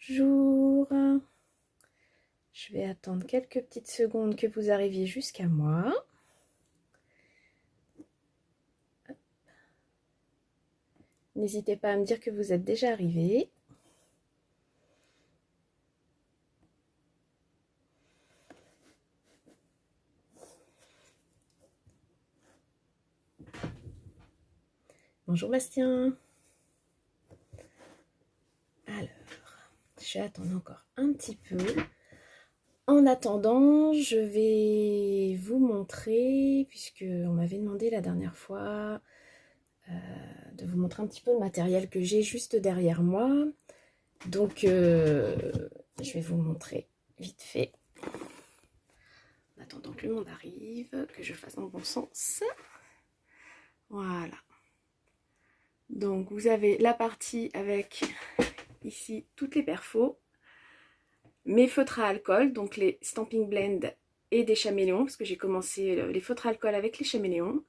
Bonjour. Je vais attendre quelques petites secondes que vous arriviez jusqu'à moi. N'hésitez pas à me dire que vous êtes déjà arrivé. Bonjour Bastien. Alors, je vais attendre encore un petit peu. En attendant, je vais vous montrer, puisque on m'avait demandé la dernière fois de vous montrer un petit peu le matériel que j'ai juste derrière moi. Donc, je vais vous montrer vite fait. En attendant que le monde arrive, que je fasse dans le bon sens. Voilà. Donc, vous avez la partie avec ici toutes les perfos. Mes feutres à alcool, donc les Stampin' Blend et des chaméléons, parce que j'ai commencé les feutres à alcool avec les chaméléons.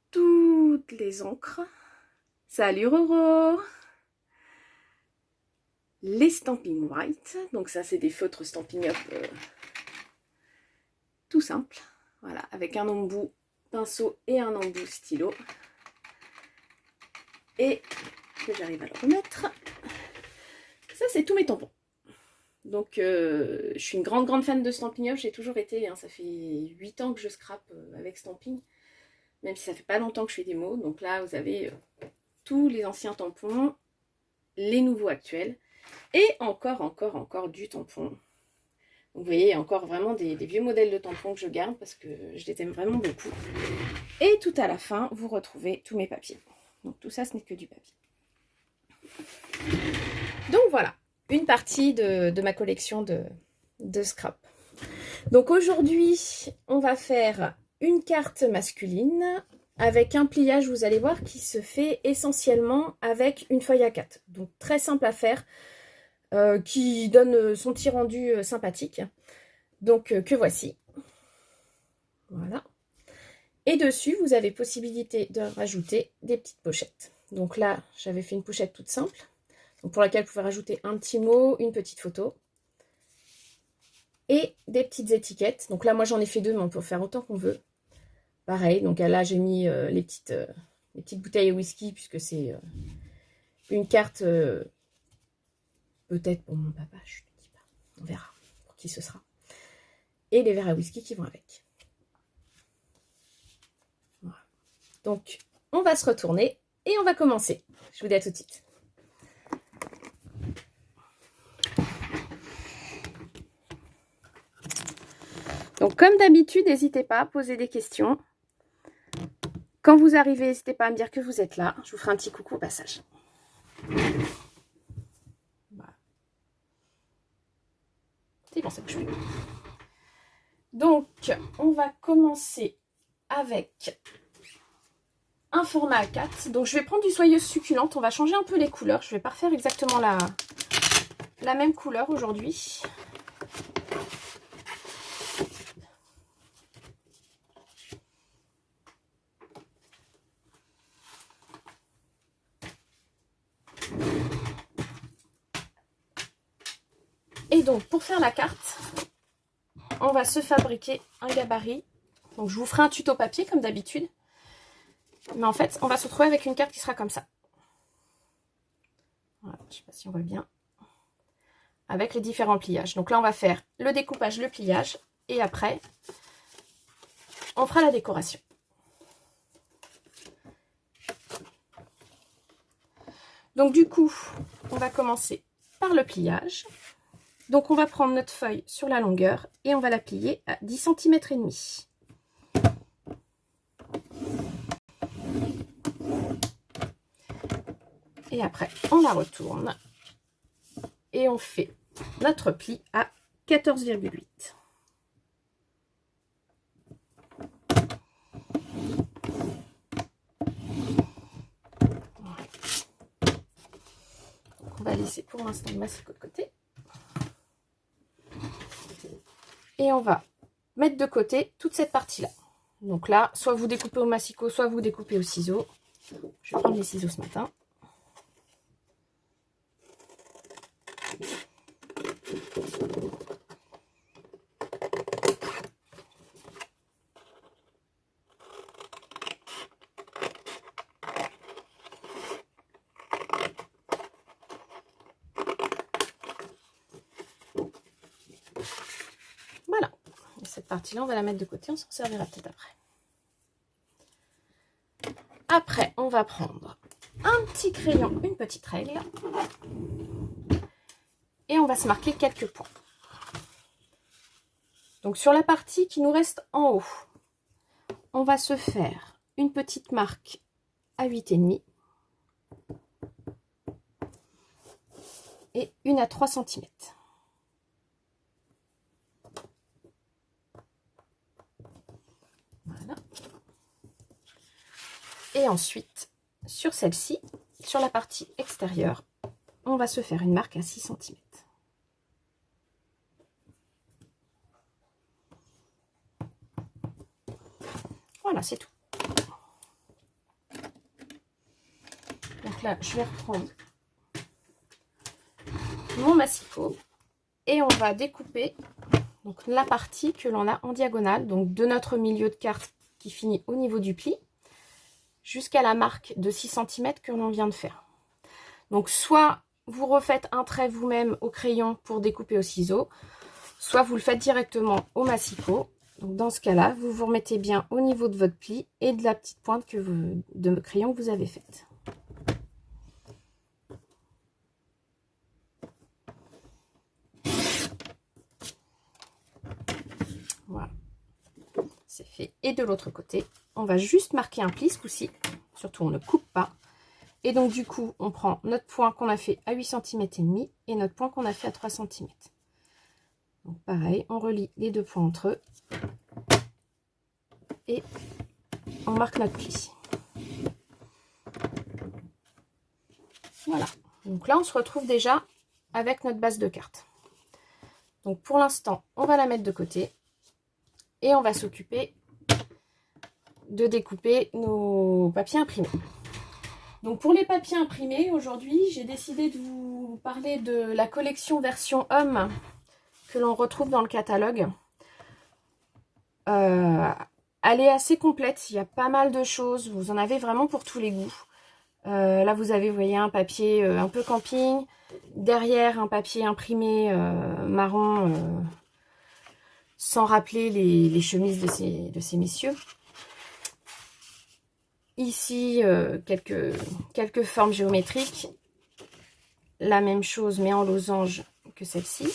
Toutes les encres. Salut Roro! Les Stampin' White, donc ça c'est des feutres Stampin' Up tout simple. Voilà, avec un embout pinceau et un embout stylo. Et que j'arrive à le remettre. Ça c'est tous mes tampons. Donc je suis une grande fan de Stampin' Up, j'ai toujours été, hein, ça fait 8 ans que je scrape avec Stampin', même si ça fait pas longtemps que je fais des mots. Donc là vous avez tous les anciens tampons, les nouveaux actuels, et encore du tampon. Donc vous voyez, il y a encore vraiment des vieux modèles de tampons que je garde parce que je les aime vraiment beaucoup. Et tout à la fin, vous retrouvez tous mes papiers. Donc tout ça, ce n'est que du papier. Donc voilà, une partie de ma collection de scrap. Donc aujourd'hui, on va faire une carte masculine avec un pliage, vous allez voir, qui se fait essentiellement avec une feuille A4. Donc très simple à faire, qui donne son petit rendu sympathique. Donc que voici. Voilà. Et dessus, vous avez possibilité de rajouter des petites pochettes. Donc là, j'avais fait une pochette toute simple, donc pour laquelle vous pouvez rajouter un petit mot, une petite photo. Et des petites étiquettes. Donc là, moi, j'en ai fait deux, mais on peut faire autant qu'on veut. Pareil, donc là, j'ai mis les petites bouteilles à whisky, puisque c'est une carte peut-être pour mon papa, je ne dis pas. On verra pour qui ce sera. Et les verres à whisky qui vont avec. Voilà. Donc, on va se retourner et on va commencer. Je vous dis à tout de suite. Donc, comme d'habitude, n'hésitez pas à poser des questions. Quand vous arrivez, n'hésitez pas à me dire que vous êtes là. Je vous ferai un petit coucou au passage. Voilà. C'est bon, ça bouge plus. Donc, on va commencer avec un format A4. Donc, je vais prendre du soyeuse succulente. On va changer un peu les couleurs. Je ne vais pas refaire exactement la même couleur aujourd'hui. Et donc, pour faire la carte, on va se fabriquer un gabarit. Donc, je vous ferai un tuto papier comme d'habitude. Mais en fait, on va se retrouver avec une carte qui sera comme ça. Voilà, je ne sais pas si on voit bien. Avec les différents pliages. Donc là, on va faire le découpage, le pliage. Et après, on fera la décoration. Donc du coup, on va commencer par le pliage. Donc on va prendre notre feuille sur la longueur et on va la plier à 10 cm et demi. Et après, on la retourne et on fait notre pli à 14,8. On va laisser pour l'instant le massicot de côté. Et on va mettre de côté toute cette partie-là. Donc là, soit vous découpez au massicot, soit vous découpez au ciseau. Je vais prendre les ciseaux ce matin. cette partie-là, on va la mettre de côté, on s'en servira peut-être après. Après, on va prendre un petit crayon, une petite règle, et on va se marquer quelques points. Donc sur la partie qui nous reste en haut, on va se faire une petite marque à 8,5 et une à 3 cm. Voilà. Et ensuite, sur celle-ci, sur la partie extérieure, on va se faire une marque à 6 cm. Voilà, c'est tout. Donc là, je vais reprendre mon massicot et on va découper donc la partie que l'on a en diagonale, donc de notre milieu de carte qui finit au niveau du pli jusqu'à la marque de 6 cm que l'on vient de faire. Donc soit vous refaites un trait vous-même au crayon pour découper au ciseau, soit vous le faites directement au massicot. Donc dans ce cas-là, vous vous remettez bien au niveau de votre pli et de la petite pointe de crayon que vous avez faite. Voilà, c'est fait. Et de l'autre côté, on va juste marquer un pli ce coup-ci. Surtout, on ne coupe pas. Et donc du coup, on prend notre point qu'on a fait à 8 cm et demi et notre point qu'on a fait à 3 cm. Donc pareil, on relie les deux points entre eux et on marque notre pli. Voilà. Donc là, on se retrouve déjà avec notre base de carte. Donc pour l'instant, on va la mettre de côté et on va s'occuper de découper nos papiers imprimés. Donc pour les papiers imprimés, aujourd'hui, j'ai décidé de vous parler de la collection version homme que l'on retrouve dans le catalogue. Elle est assez complète, il y a pas mal de choses, vous en avez vraiment pour tous les goûts. Là, vous avez, vous voyez, un papier un peu camping. Derrière, un papier imprimé marron, sans rappeler les chemises de ces messieurs. Ici, quelques formes géométriques. La même chose, mais en losange que celle-ci.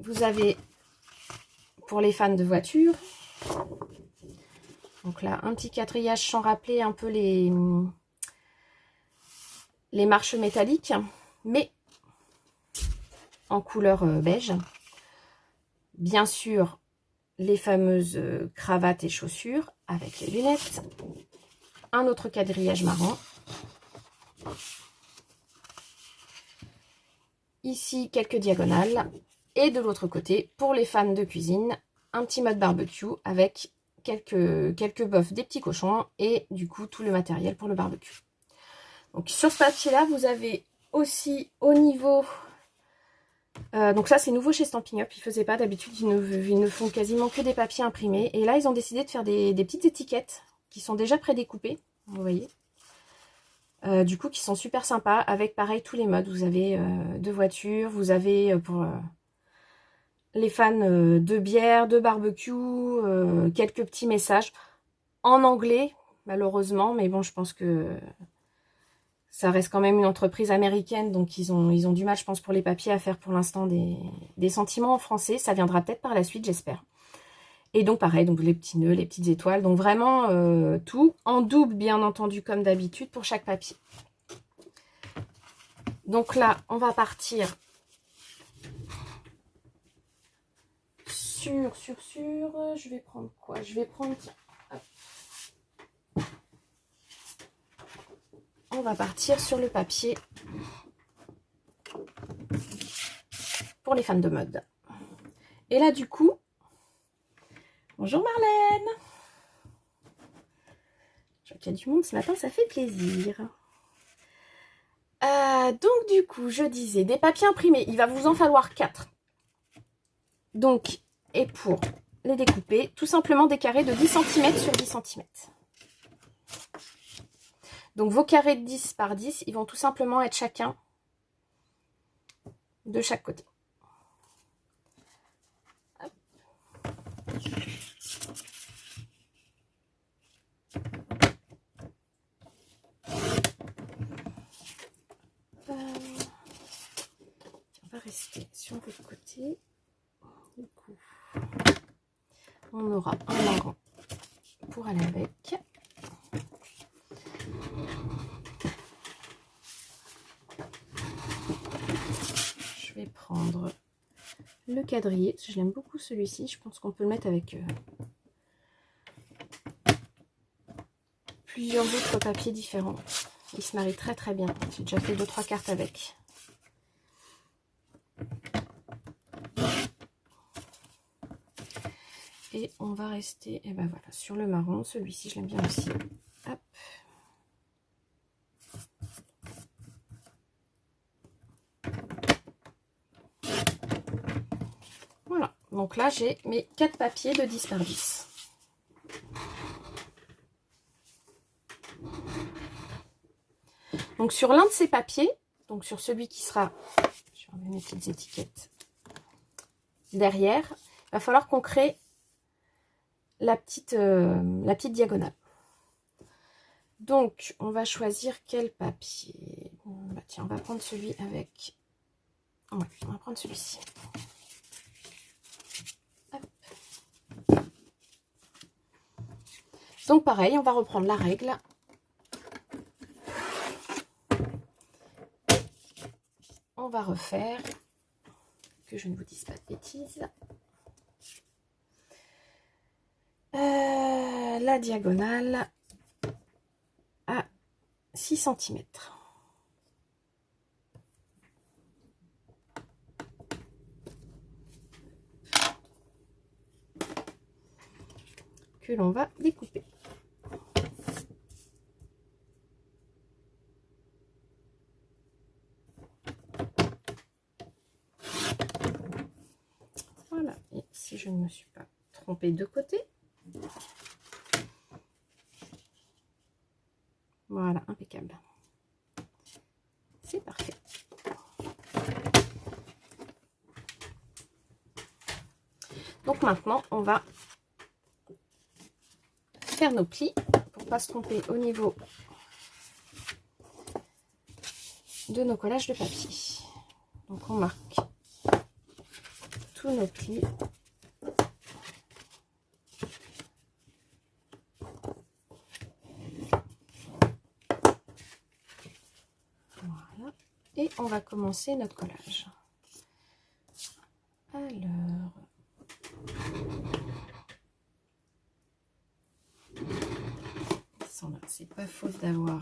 Vous avez, pour les fans de voitures, donc là, un petit quadrillage sans rappeler un peu les marches métalliques, mais en couleur beige. Bien sûr, les fameuses cravates et chaussures avec les lunettes. Un autre quadrillage marron. Ici, quelques diagonales. Et de l'autre côté, pour les fans de cuisine, un petit mode barbecue avec quelques bœufs, des petits cochons et du coup tout le matériel pour le barbecue. Donc sur ce papier-là, vous avez aussi au niveau... donc ça c'est nouveau chez Stampin' Up, ils ne faisaient pas d'habitude, ils ne font quasiment que des papiers imprimés. Et là ils ont décidé de faire des petites étiquettes qui sont déjà prédécoupées, vous voyez. Du coup qui sont super sympas avec pareil tous les modes. Vous avez de voitures, vous avez pour les fans de bière, de barbecue, quelques petits messages en anglais malheureusement, mais bon je pense que ça reste quand même une entreprise américaine, donc ils ont du mal, je pense, pour les papiers à faire pour l'instant des sentiments en français. Ça viendra peut-être par la suite, j'espère. Et donc pareil, donc les petits nœuds, les petites étoiles, donc vraiment tout en double, bien entendu, comme d'habitude pour chaque papier. Donc là, on va partir sur, je vais prendre quoi? Je vais prendre, tiens, hop. On va partir sur le papier pour les fans de mode. Et là, du coup, bonjour Marlène. Je vois qu'il y a du monde ce matin, ça fait plaisir. Donc du coup, je disais, des papiers imprimés, il va vous en falloir 4. Donc, et pour les découper, tout simplement des carrés de 10 cm sur 10 cm. Donc vos carrés de 10 par 10, ils vont tout simplement être chacun de chaque côté. Hop. papier. Du coup, on aura un marron pour aller avec. Je vais prendre le quadrillé. Je l'aime beaucoup celui-ci. Je pense qu'on peut le mettre avec plusieurs autres papiers différents. Il se marie très très bien. J'ai déjà fait 2-3 cartes avec. Et on va rester, et ben voilà, sur le marron. Celui-ci, je l'aime bien aussi. Hop. Voilà. Donc là, j'ai mes 4 papiers de 10 par 10. Donc sur l'un de ces papiers, donc sur celui qui sera, je vais enlever mes petites étiquettes, derrière, il va falloir qu'on crée la petite diagonale. Donc on va choisir quel papier. Bah, tiens, on va prendre celui avec, ouais, on va prendre celui-ci. Donc pareil, on va reprendre la règle. On va refaire, que je ne vous dise pas de bêtises, la diagonale à 6 cm. Que l'on va découper. Voilà, et si je ne me suis pas trompée de côté, voilà, impeccable. C'est parfait. Donc maintenant, on va faire nos plis pour ne pas se tromper au niveau de nos collages de papier. Donc on marque tous nos plis. Voilà. Et on va commencer notre collage. Alors, c'est pas faute d'avoir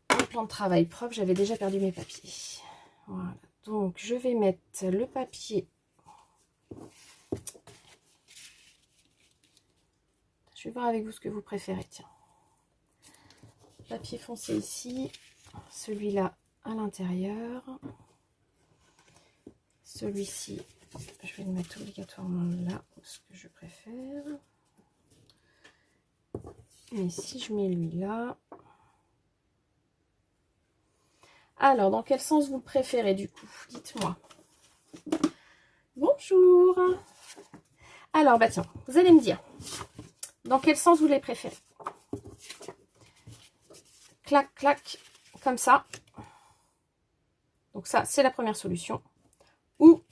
un plan de travail propre. J'avais déjà perdu mes papiers. Voilà. Donc je vais mettre le papier. Je vais voir avec vous ce que vous préférez. Tiens, papier foncé ici, celui-là à l'intérieur, celui-ci, je vais le mettre obligatoirement là, ce que je préfère. Mais si je mets lui là, alors dans quel sens vous le préférez du coup? Dites-moi. Bonjour. Alors bah tiens, vous allez me dire dans quel sens vous les préférez. Clac, clac, comme ça. Donc ça, c'est la première solution. Ou,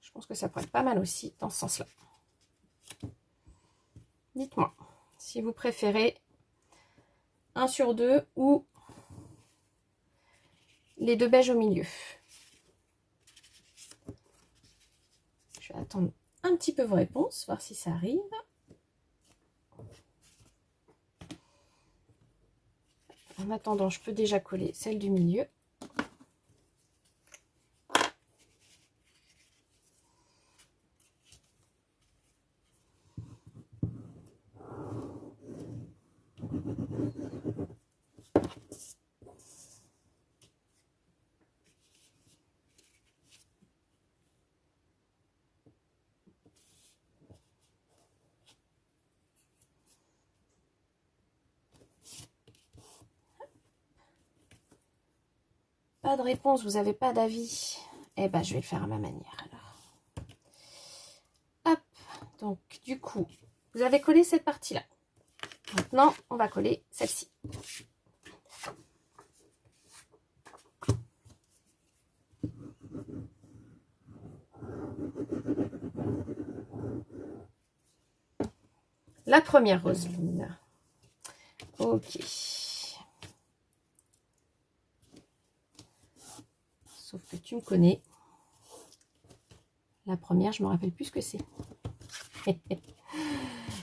je pense que ça pourrait être pas mal aussi dans ce sens-là. Dites-moi si vous préférez 1 sur 2 ou les deux beiges au milieu. Je vais attendre un petit peu vos réponses, voir si ça arrive. En attendant, je peux déjà coller celle du milieu. Pas de réponse, vous n'avez pas d'avis. Eh ben, je vais le faire à ma manière alors. Hop, donc du coup, vous avez collé cette partie-là. Maintenant, on va coller celle-ci. La première Roselyne. Ok. Sauf que tu me connais. La première, je me rappelle plus ce que c'est.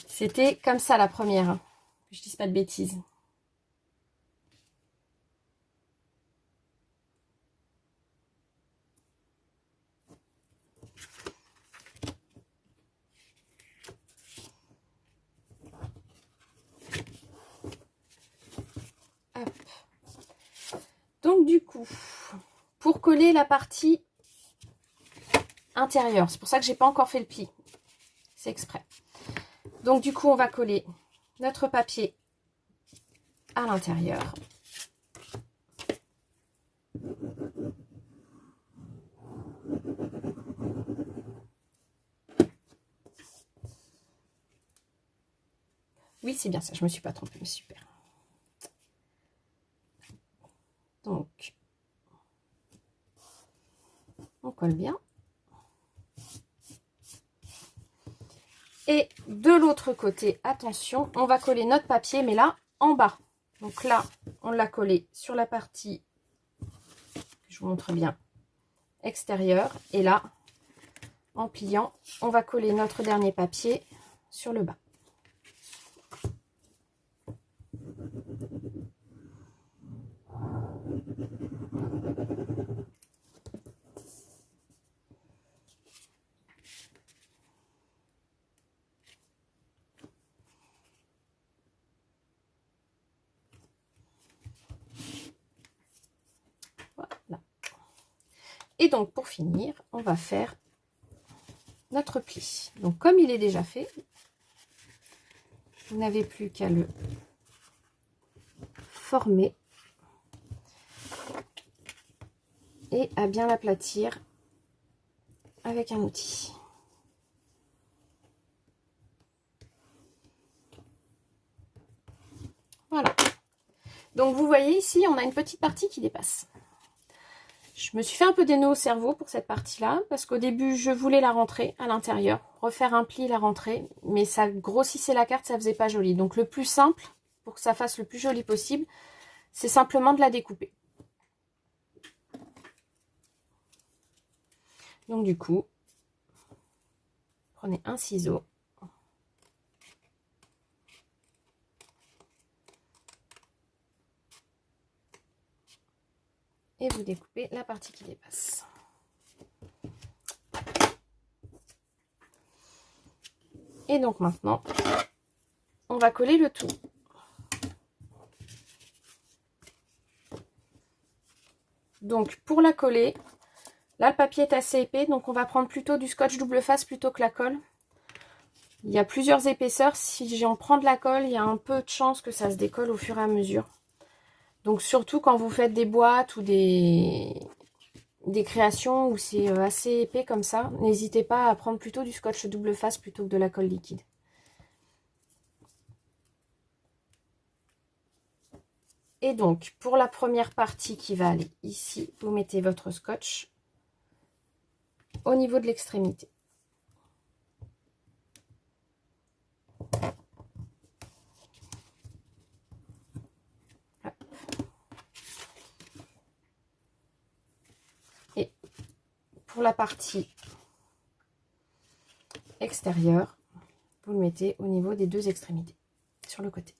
C'était comme ça la première. Que je dise pas de bêtises. Hop. Donc du coup, pour coller la partie intérieure, c'est pour ça que j'ai pas encore fait le pli. C'est exprès. Donc du coup, on va coller notre papier à l'intérieur. Oui, c'est bien ça, je me suis pas trompée, mais super. Donc, on colle bien. Et de l'autre côté, attention, on va coller notre papier, mais là, en bas. Donc là, on l'a collé sur la partie, je vous montre bien, extérieure. Et là, en pliant, on va coller notre dernier papier sur le bas. Voilà. Et donc, pour finir, on va faire notre pli. Donc, comme il est déjà fait, vous n'avez plus qu'à le former et à bien l'aplatir avec un outil. Voilà. Donc, vous voyez ici, on a une petite partie qui dépasse. Je me suis fait un peu des nœuds au cerveau pour cette partie-là, parce qu'au début, je voulais la rentrer à l'intérieur, refaire un pli, la rentrer, mais ça grossissait la carte, ça faisait pas joli. Donc le plus simple, pour que ça fasse le plus joli possible, c'est simplement de la découper. Donc du coup, prenez un ciseau. Et vous découpez la partie qui dépasse. Et donc maintenant, on va coller le tout. Donc pour la coller, là le papier est assez épais, donc on va prendre plutôt du scotch double face plutôt que la colle. Il y a plusieurs épaisseurs, si j'en prends de la colle, il y a un peu de chance que ça se décolle au fur et à mesure. Donc surtout quand vous faites des boîtes ou des créations où c'est assez épais comme ça, n'hésitez pas à prendre plutôt du scotch double face plutôt que de la colle liquide. Et donc pour la première partie qui va aller ici, vous mettez votre scotch au niveau de l'extrémité. Et pour la partie extérieure, vous le mettez au niveau des deux extrémités, sur le côté.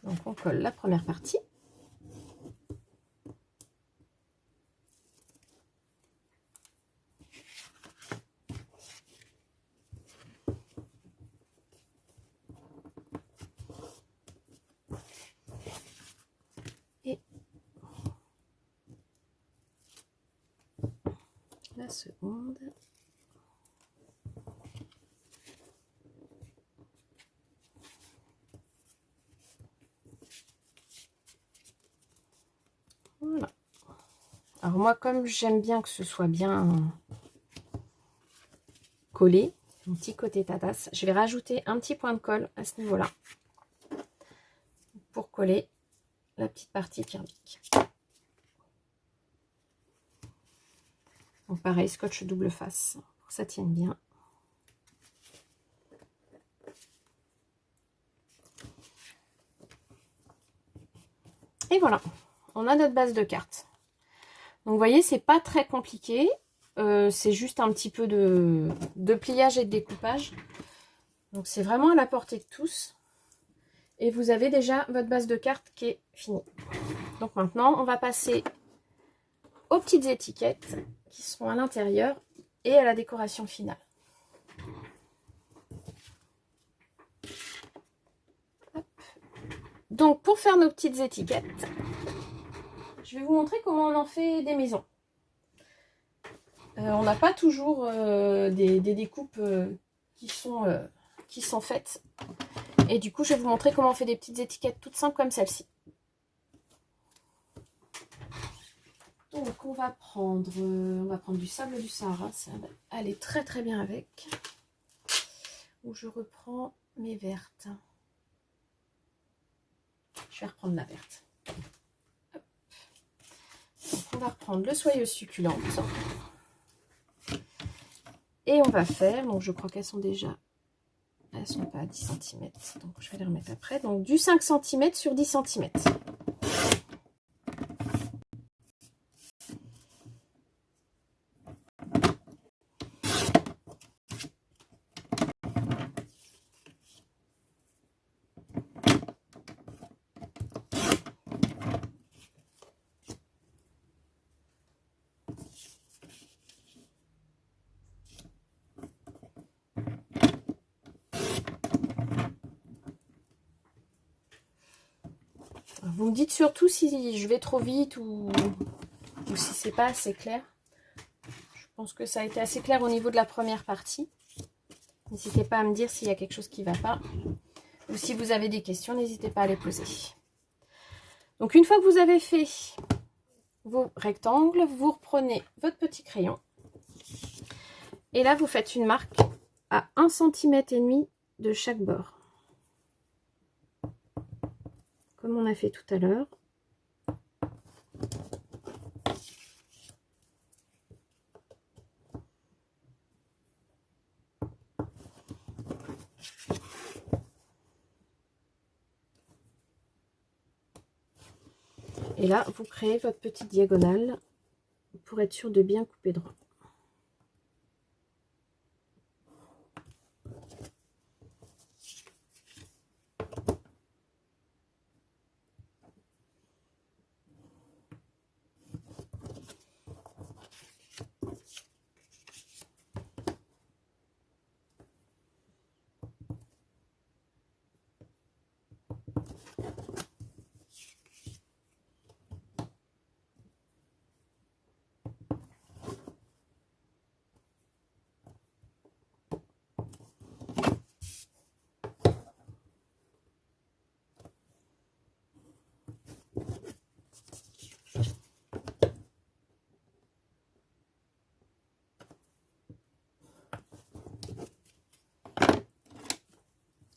Donc on colle la première partie. Et la seconde. Voilà. Alors moi, comme j'aime bien que ce soit bien collé, mon petit côté tatas, je vais rajouter un petit point de colle à ce niveau-là pour coller la petite partie qui repique. Donc pareil, scotch double face pour que ça tienne bien. Et voilà, on a notre base de cartes. Donc vous voyez, c'est pas très compliqué. C'est juste un petit peu de pliage et de découpage. Donc c'est vraiment à la portée de tous. Et vous avez déjà votre base de cartes qui est finie. Donc maintenant, on va passer aux petites étiquettes qui seront à l'intérieur et à la décoration finale. Hop. Donc pour faire nos petites étiquettes, je vais vous montrer comment on en fait des maisons. On n'a pas toujours des découpes qui sont faites. Et du coup, je vais vous montrer comment on fait des petites étiquettes toutes simples comme celle-ci. Donc, on va prendre du sable du Sahara. Ça va aller très très bien avec. Où je reprends mes vertes. Je vais reprendre la verte. Hop. Donc, on va reprendre le soyeuse succulente. Et on va faire, donc je crois qu'elles sont déjà, elles sont pas à 10 cm, donc je vais les remettre après. Donc du 5 cm sur 10 cm. Vous me dites surtout si je vais trop vite ou si c'est pas assez clair. Je pense que ça a été assez clair au niveau de la première partie. N'hésitez pas à me dire s'il y a quelque chose qui ne va pas. Ou si vous avez des questions, n'hésitez pas à les poser. Donc une fois que vous avez fait vos rectangles, vous reprenez votre petit crayon. Et là, vous faites une marque à 1,5 cm de chaque bord. Comme on a fait tout à l'heure. Et là, vous créez votre petite diagonale pour être sûr de bien couper droit.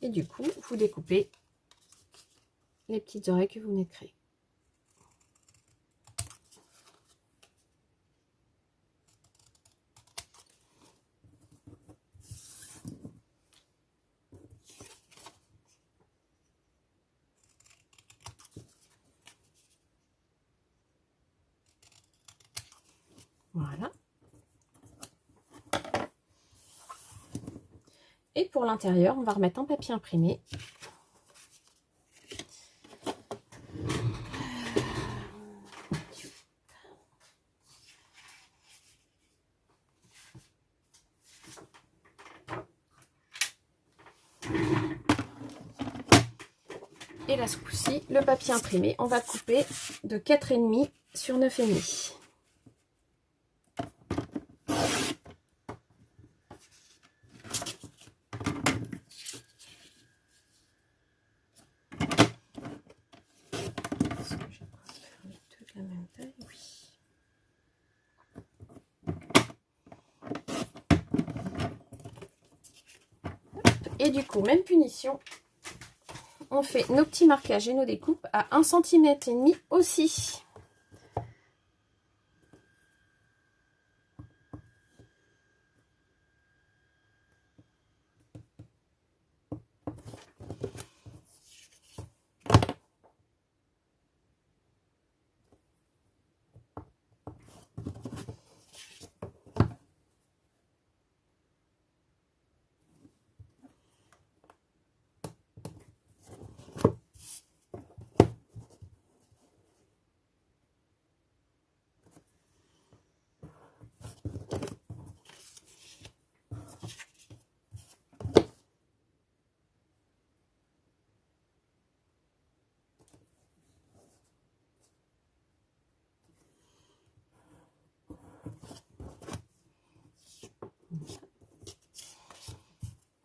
Et du coup, vous découpez les petites oreilles que vous venez de créer. Voilà. Et pour l'intérieur, on va remettre un papier imprimé. Et là, ce coup-ci, le papier imprimé, on va couper de 4,5 sur 9,5. Est-ce que j'ai le droit de faire les deux de la même taille? Oui. Et du coup, même punition. On fait nos petits marquages et nos découpes à 1,5 cm aussi.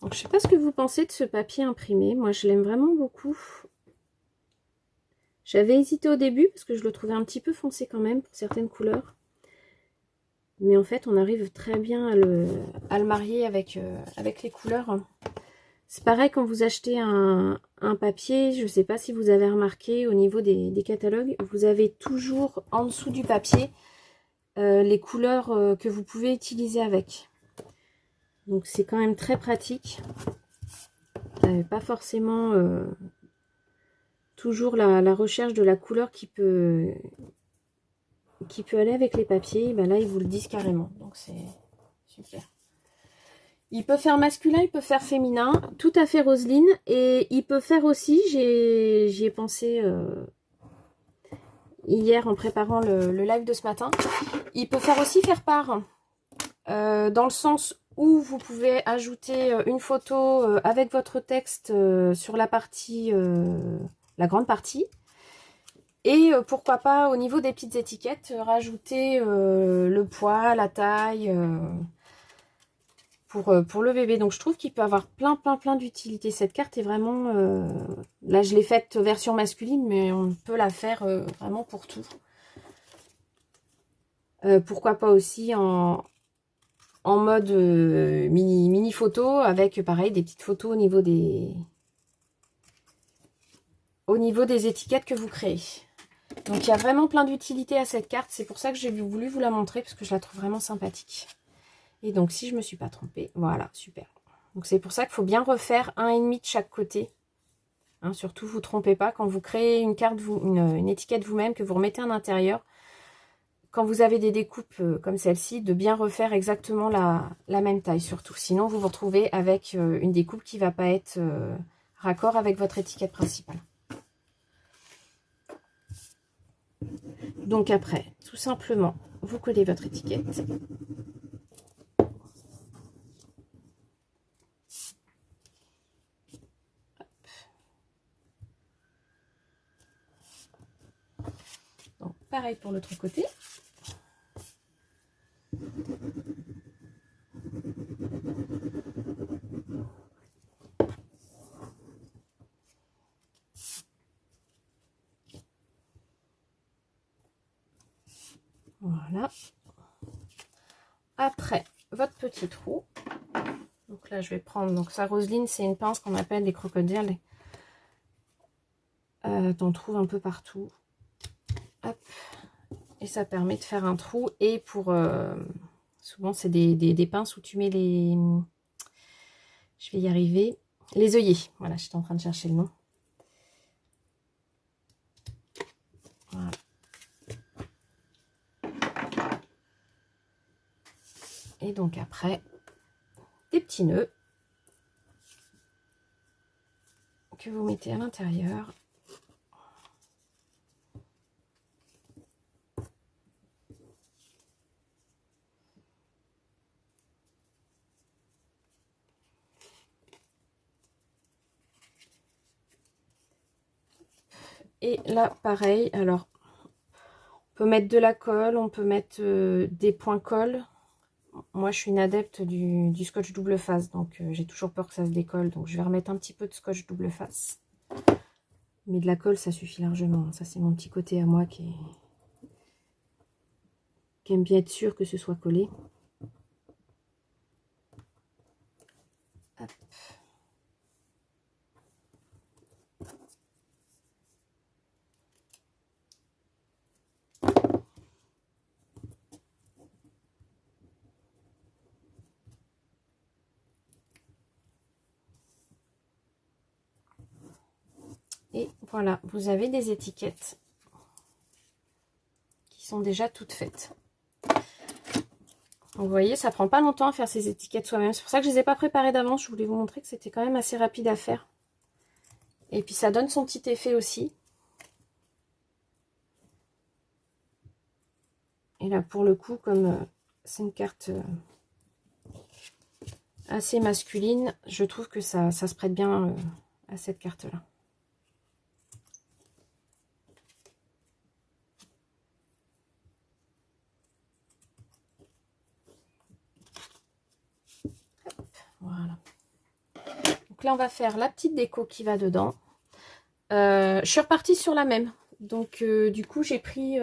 Donc, je ne sais pas ce que vous pensez de ce papier imprimé. Moi, je l'aime vraiment beaucoup. J'avais hésité au début parce que je le trouvais un petit peu foncé quand même pour certaines couleurs. Mais en fait, on arrive très bien à le marier avec les couleurs. C'est pareil quand vous achetez un papier. Je ne sais pas si vous avez remarqué au niveau des catalogues. Vous avez toujours en dessous du papier les couleurs que vous pouvez utiliser avec. Donc c'est quand même très pratique. Pas forcément toujours la recherche de la couleur qui peut aller avec les papiers. Ben là, ils vous le disent carrément. Donc c'est super. Il peut faire masculin, il peut faire féminin. Tout à fait Roselyne. Et il peut faire aussi, j'y ai pensé hier en préparant le live de ce matin. Il peut faire aussi faire part. Dans le sens où vous pouvez ajouter une photo avec votre texte sur la partie, la grande partie. Et pourquoi pas au niveau des petites étiquettes, rajouter le poids, la taille pour le bébé. Donc je trouve qu'il peut avoir plein d'utilités. Cette carte est vraiment... là je l'ai faite version masculine, mais on peut la faire vraiment pour tout. Pourquoi pas aussi en mode mini photo avec pareil des petites photos au niveau des étiquettes que vous créez. Donc il y a vraiment plein d'utilités à cette carte. C'est pour ça que j'ai voulu vous la montrer parce que je la trouve vraiment sympathique. Et donc si je ne me suis pas trompée, voilà, super. Donc c'est pour ça qu'il faut bien refaire 1,5 de chaque côté. Hein, surtout, vous ne trompez pas quand vous créez une carte, une étiquette vous-même que vous remettez à l'intérieur. Quand vous avez des découpes comme celle-ci, de bien refaire exactement la même taille surtout. Sinon, vous vous retrouvez avec une découpe qui ne va pas être raccord avec votre étiquette principale. Donc après, tout simplement, vous collez votre étiquette. Donc pareil pour l'autre côté. Voilà. Après, votre petit trou. Donc là, je vais prendre... Donc ça, Roselyne, c'est une pince qu'on appelle des crocodiles. T'en trouves un peu partout. Hop. Et ça permet de faire un trou. Et pour... souvent, c'est des pinces où tu mets les... Je vais y arriver. Les œillets. Voilà, j'étais en train de chercher le nom. Voilà. Et donc après, des petits nœuds que vous mettez à l'intérieur. Et là, pareil, alors, on peut mettre de la colle, on peut mettre des points colle. Moi, je suis une adepte du scotch double face, donc j'ai toujours peur que ça se décolle. Donc, je vais remettre un petit peu de scotch double face. Mais de la colle, ça suffit largement. Ça, c'est mon petit côté à moi qui aime bien être sûr que ce soit collé. Hop. Et voilà, vous avez des étiquettes qui sont déjà toutes faites. Donc, vous voyez, ça prend pas longtemps à faire ces étiquettes soi-même. C'est pour ça que je les ai pas préparées d'avance. Je voulais vous montrer que c'était quand même assez rapide à faire. Et puis ça donne son petit effet aussi. Et là, pour le coup, comme c'est une carte assez masculine, je trouve que ça se prête bien à cette carte-là. Voilà. Donc là, on va faire la petite déco qui va dedans. Je suis repartie sur la même. Donc, du coup, j'ai pris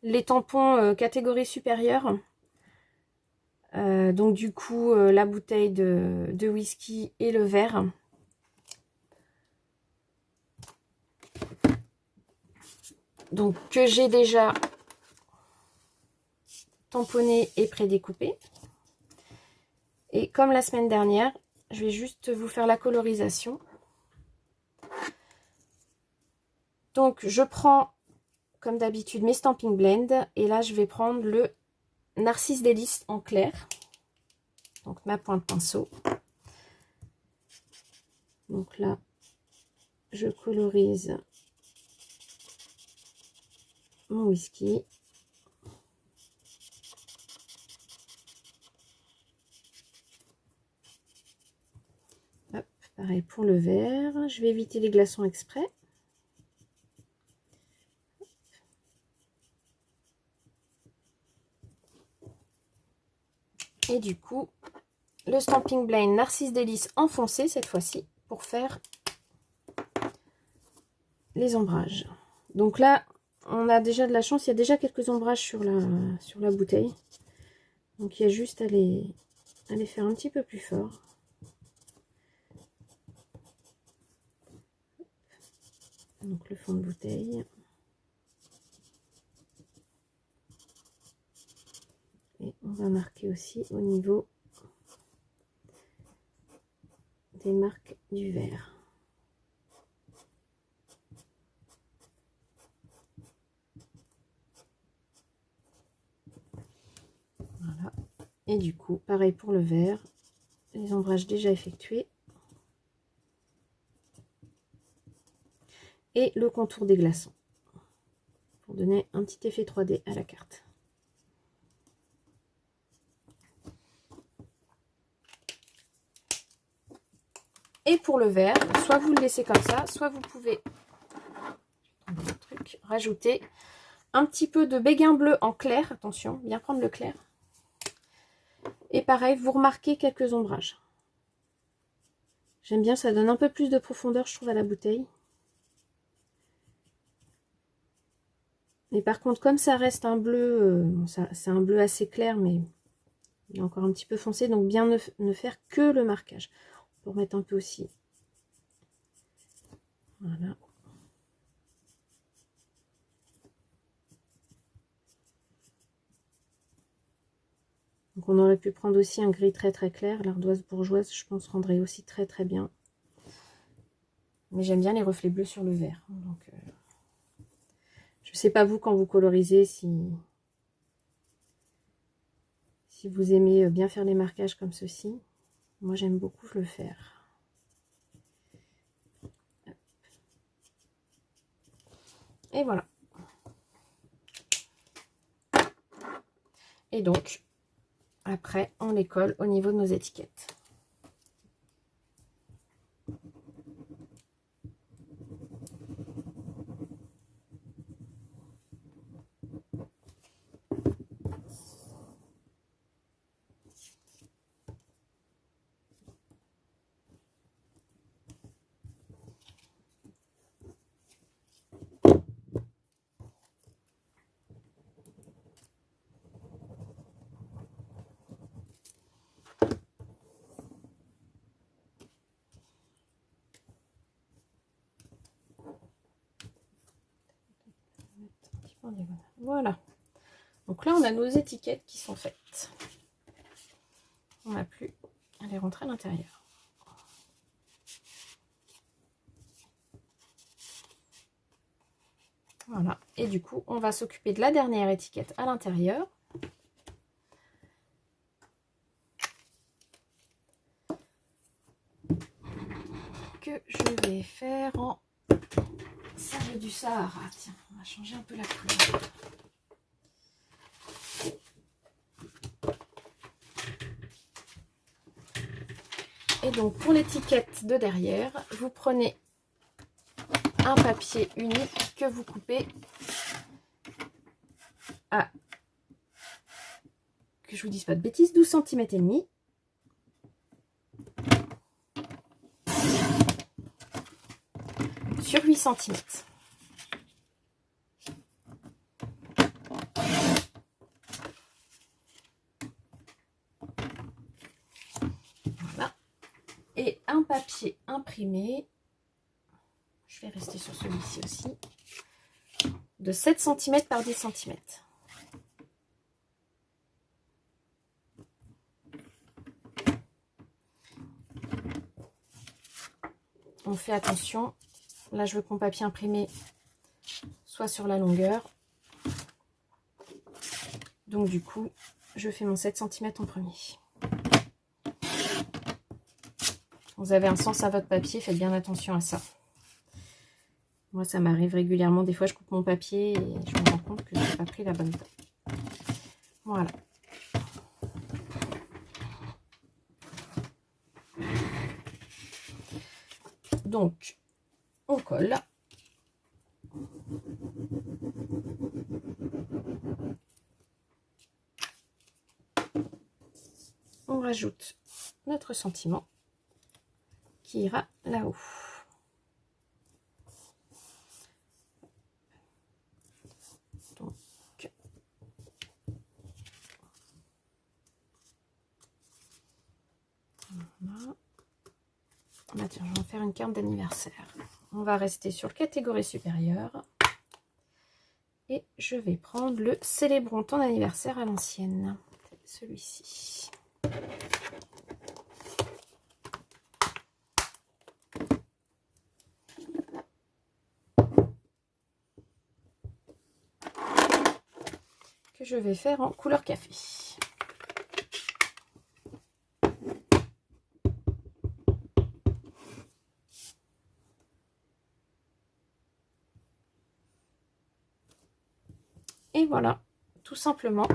les tampons catégorie supérieure. Donc, du coup, la bouteille de whisky et le verre. Donc, que j'ai déjà tamponné et prédécoupé. Et comme la semaine dernière, je vais juste vous faire la colorisation. Donc, je prends, comme d'habitude, mes Stamping Blend. Et là, je vais prendre le Narcisse Délice en clair. Donc, ma pointe pinceau. Donc là, je colorise mon whisky. Hop, pareil pour le verre. Je vais éviter les glaçons exprès. Et du coup, le Stamping Blend Narcisse Délice enfoncé cette fois-ci pour faire les ombrages. Donc là, on a déjà de la chance. Il y a déjà quelques ombrages sur la bouteille. Donc il y a juste à les faire un petit peu plus fort. Donc le fond de bouteille. Et on va marquer aussi au niveau des marques du verre. Voilà. Et du coup, pareil pour le verre. Les ombrages déjà effectués. Et le contour des glaçons. Pour donner un petit effet 3D à la carte. Et pour le verre, soit vous le laissez comme ça, soit vous pouvez rajouter un petit peu de béguin bleu en clair. Attention, bien prendre le clair. Et pareil, vous remarquez quelques ombrages. J'aime bien, ça donne un peu plus de profondeur, je trouve, à la bouteille. Mais par contre, comme ça reste un bleu, c'est un bleu assez clair, mais il est encore un petit peu foncé, donc bien ne faire que le marquage. Pour mettre un peu aussi. Voilà. Donc on aurait pu prendre aussi un gris très très clair. L'ardoise bourgeoise, je pense, rendrait aussi très très bien. Mais j'aime bien les reflets bleus sur le verre. Donc, je ne sais pas vous, quand vous colorisez, si vous aimez bien faire les marquages comme ceci. Moi, j'aime beaucoup le faire. Et voilà. Et donc, après, on les colle au niveau de nos étiquettes. Voilà. Donc là, on a nos étiquettes qui sont faites. On n'a plus à les rentrer à l'intérieur. Voilà. Et du coup, on va s'occuper de la dernière étiquette à l'intérieur. Que je vais faire en sable du Sahara. Tiens, on va changer un peu la couleur. Et donc, pour l'étiquette de derrière, vous prenez un papier unique que vous coupez à, que je vous dise pas de bêtises, 12 cm et demi. Sur 8 cm. Voilà. Et un papier imprimé, je vais rester sur celui-ci aussi, de 7 cm par 10 cm. On fait attention. Là, je veux que mon papier imprimé soit sur la longueur. Donc, du coup, je fais mon 7 cm en premier. Vous avez un sens à votre papier, faites bien attention à ça. Moi, ça m'arrive régulièrement. Des fois, je coupe mon papier et je me rends compte que je n'ai pas pris la bonne taille. Voilà. Donc, on colle. On rajoute notre sentiment qui ira là-haut. Donc, voilà. Ah, tiens, je vais en faire une carte d'anniversaire. On va rester sur catégorie supérieure. Et je vais prendre le Célébrons ton anniversaire à l'ancienne. Celui-ci. Que je vais faire en couleur café. Et voilà, tout simplement.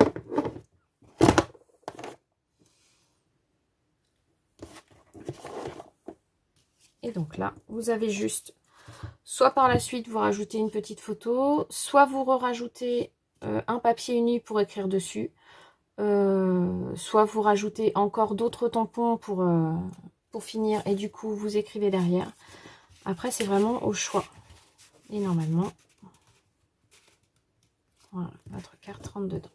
Et donc là, vous avez juste, soit par la suite, vous rajoutez une petite photo, soit vous rajoutez un papier uni pour écrire dessus, soit vous rajoutez encore d'autres tampons pour finir, et du coup, vous écrivez derrière. Après, c'est vraiment au choix. Et normalement, voilà, votre carte rentre dedans.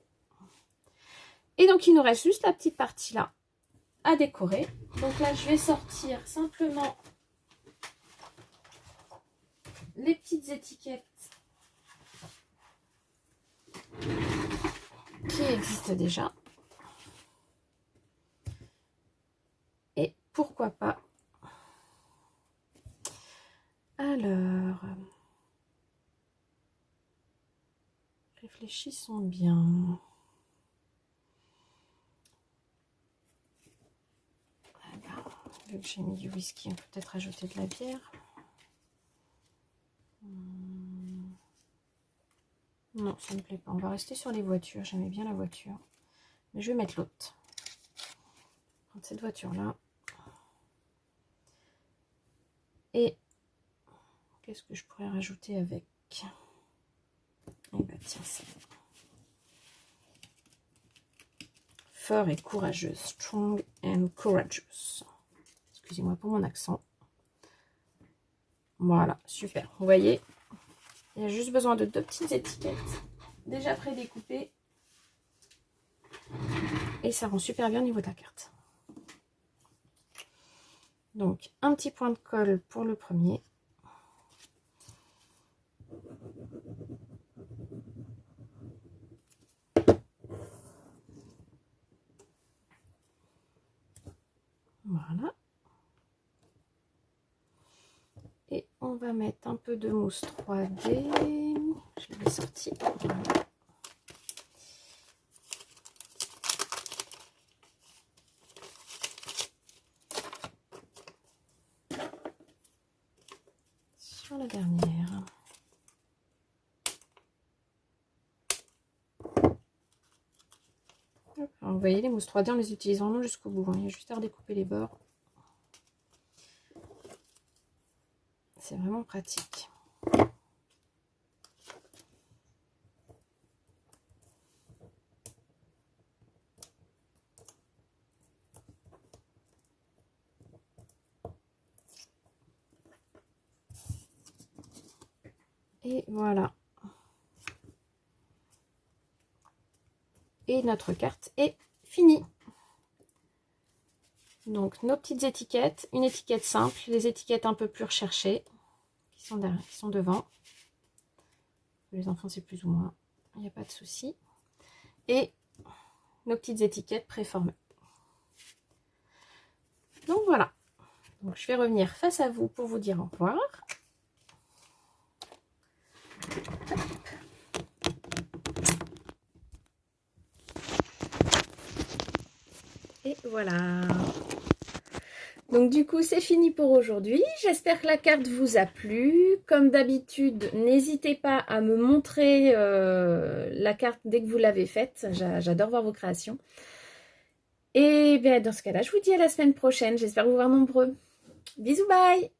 Et donc, il nous reste juste la petite partie là à décorer. Donc là, je vais sortir simplement les petites étiquettes qui existent déjà. Et pourquoi pas. Alors, réfléchissons bien. Vu que j'ai mis du whisky, on peut peut-être rajouter de la bière. Non, ça ne me plaît pas. On va rester sur les voitures. J'aimais bien la voiture. Mais je vais mettre l'autre. Prendre cette voiture-là. Et qu'est-ce que je pourrais rajouter avec? Eh bien, tiens, ça. Fort et courageuse. Strong and courageous. Excusez-moi pour mon accent. Voilà, super. Vous voyez, il y a juste besoin de 2 petites étiquettes déjà prédécoupées. Et ça rend super bien au niveau de la carte. Donc, un petit point de colle pour le premier. Voilà. Et on va mettre un peu de mousse 3D. Je l'avais sorti. Voilà. Sur la dernière. Alors, vous voyez, les mousses 3D, on les utilise vraiment jusqu'au bout. Il y a juste à redécouper les bords. C'est vraiment pratique. Et voilà. Et notre carte est finie. Donc nos petites étiquettes, une étiquette simple, les étiquettes un peu plus recherchées qui sont derrière, qui sont devant. Les enfants c'est plus ou moins, il n'y a pas de souci. Et nos petites étiquettes préformées. Donc voilà. Donc je vais revenir face à vous pour vous dire au revoir. Et voilà. Donc du coup, c'est fini pour aujourd'hui. J'espère que la carte vous a plu. Comme d'habitude, n'hésitez pas à me montrer la carte dès que vous l'avez faite. J'adore voir vos créations. Et bien, dans ce cas-là, je vous dis à la semaine prochaine. J'espère vous voir nombreux. Bisous, bye!